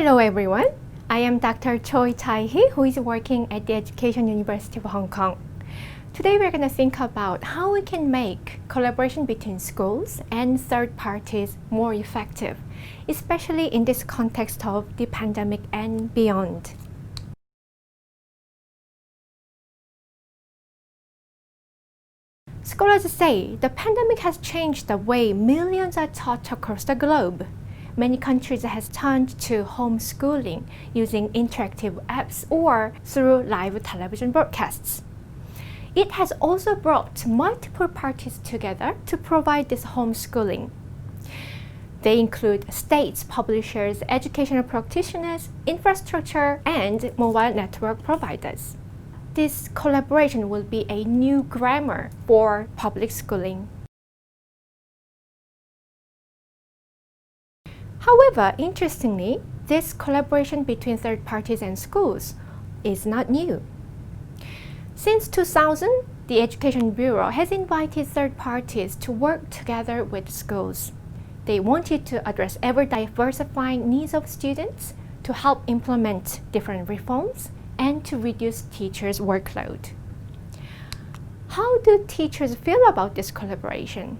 Hello everyone, I am Dr. Choi Tai-hee, who is working at the Education University of Hong Kong. Today we're going to think about how we can make collaboration between schools and third parties more effective, especially in this context of the pandemic and beyond. Scholars say the pandemic has changed the way millions are taught across the globe. Many countries have turned to homeschooling using interactive apps or through live television broadcasts. It has also brought multiple parties together to provide this homeschooling. They include states, publishers, educational practitioners, infrastructure, and mobile network providers. This collaboration will be a new grammar for public schooling. However, interestingly, this collaboration between third parties and schools is not new. Since 2000, the Education Bureau has invited third parties to work together with schools. They wanted to address ever-diversifying needs of students, to help implement different reforms, and to reduce teachers' workload. How do teachers feel about this collaboration?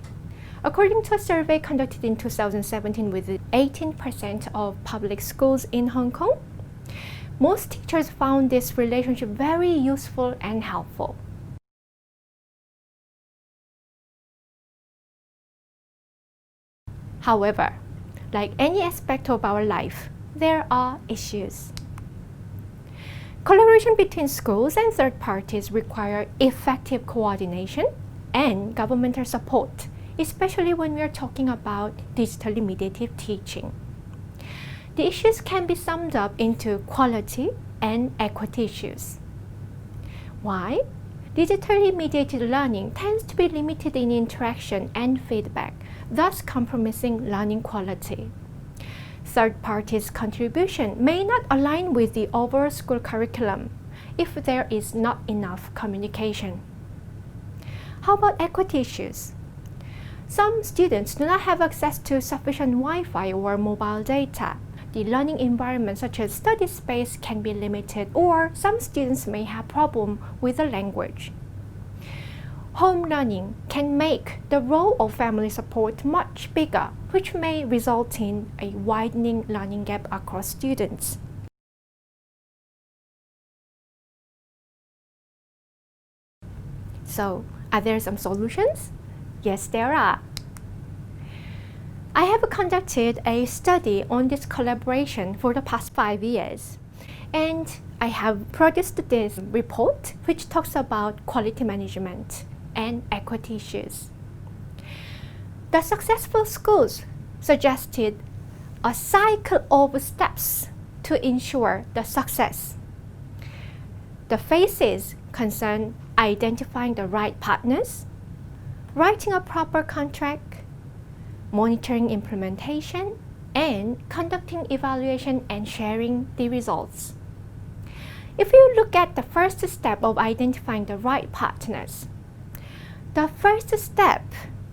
According to a survey conducted in 2017 with 18% of public schools in Hong Kong, most teachers found this relationship very useful and helpful. However, like any aspect of our life, there are issues. Collaboration between schools and third parties require effective coordination and governmental support, especially when we are talking about digitally mediated teaching. The issues can be summed up into quality and equity issues. Why? Digitally mediated learning tends to be limited in interaction and feedback, thus compromising learning quality. Third parties' contribution may not align with the overall school curriculum if there is not enough communication. How about equity issues? Some students do not have access to sufficient Wi-Fi or mobile data. The learning environment such as study space can be limited, or some students may have problems with the language. Home learning can make the role of family support much bigger, which may result in a widening learning gap across students. So, are there some solutions? Yes, there are. I have conducted a study on this collaboration for the past 5 years, and I have produced this report which talks about quality management and equity issues. The successful schools suggested a cycle of steps to ensure the success. The phases concern identifying the right partners, writing a proper contract, monitoring implementation, and conducting evaluation and sharing the results. If you look at the first step of identifying the right partners, the first step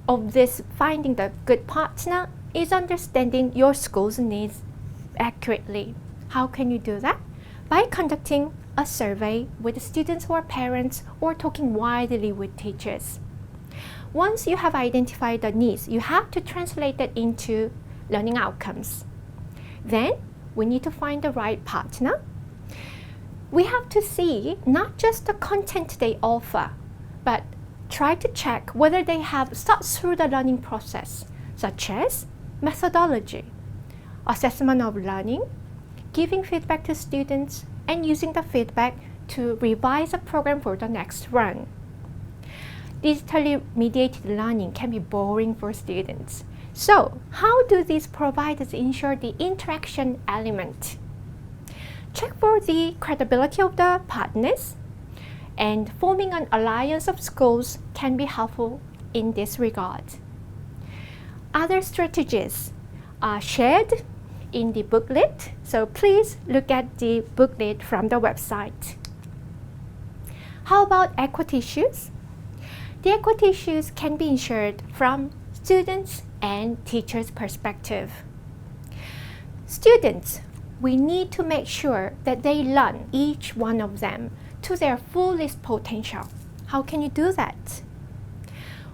of this finding the good partner is understanding your school's needs accurately. How can you do that? By conducting a survey with students or parents, or talking widely with teachers. Once you have identified the needs, you have to translate it into learning outcomes. Then, we need to find the right partner. We have to see not just the content they offer, but try to check whether they have thought through the learning process, such as methodology, assessment of learning, giving feedback to students, and using the feedback to revise a program for the next run. Digitally mediated learning can be boring for students. So, how do these providers ensure the interaction element? Check for the credibility of the partners, and forming an alliance of schools can be helpful in this regard. Other strategies are shared in the booklet, so please look at the booklet from the website. How about equity issues? The equity issues can be ensured from students and teachers' perspective. Students we need to make sure that they learn each one of them to their fullest potential. How can you do that?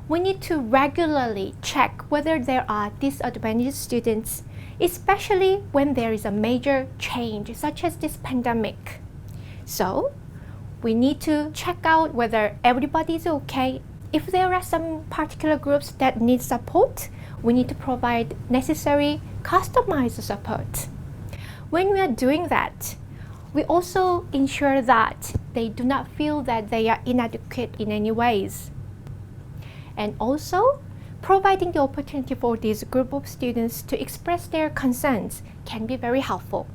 We need to regularly check whether there are disadvantaged students, especially when there is a major change such as this pandemic. So, we need to check out whether everybody is okay. If there are some particular groups that need support, we need to provide necessary customized support. When we are doing that, we also ensure that they do not feel that they are inadequate in any ways. And also, providing the opportunity for this group of students to express their concerns can be very helpful.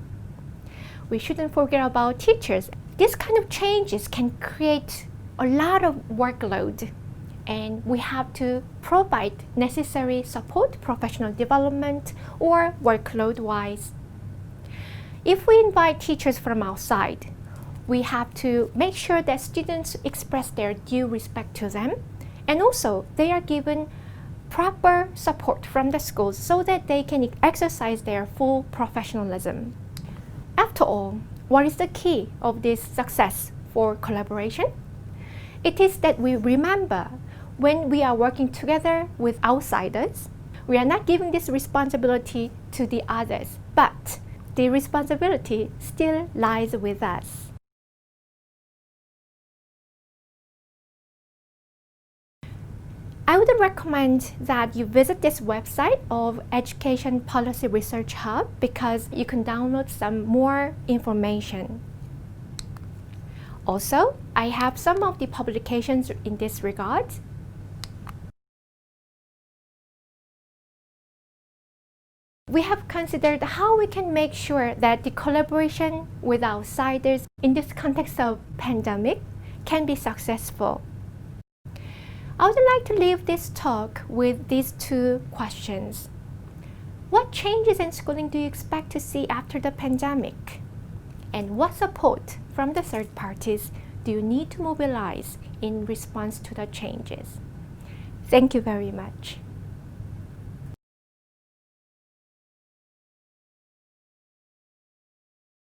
We shouldn't forget about teachers. This kind of changes can create a lot of workload, and we have to provide necessary support, professional development, or workload-wise. If we invite teachers from outside, we have to make sure that students express their due respect to them, and also they are given proper support from the schools so that they can exercise their full professionalism. After all, what is the key of this success for collaboration? It is that we remember when we are working together with outsiders, we are not giving this responsibility to the others, but the responsibility still lies with us. I would recommend that you visit this website of Education Policy Research Hub because you can download some more information. Also, I have some of the publications in this regard. We have considered how we can make sure that the collaboration with outsiders in this context of pandemic can be successful. I would like to leave this talk with these two questions. What changes in schooling do you expect to see after the pandemic? And what support from the third parties do you need to mobilize in response to the changes? Thank you very much.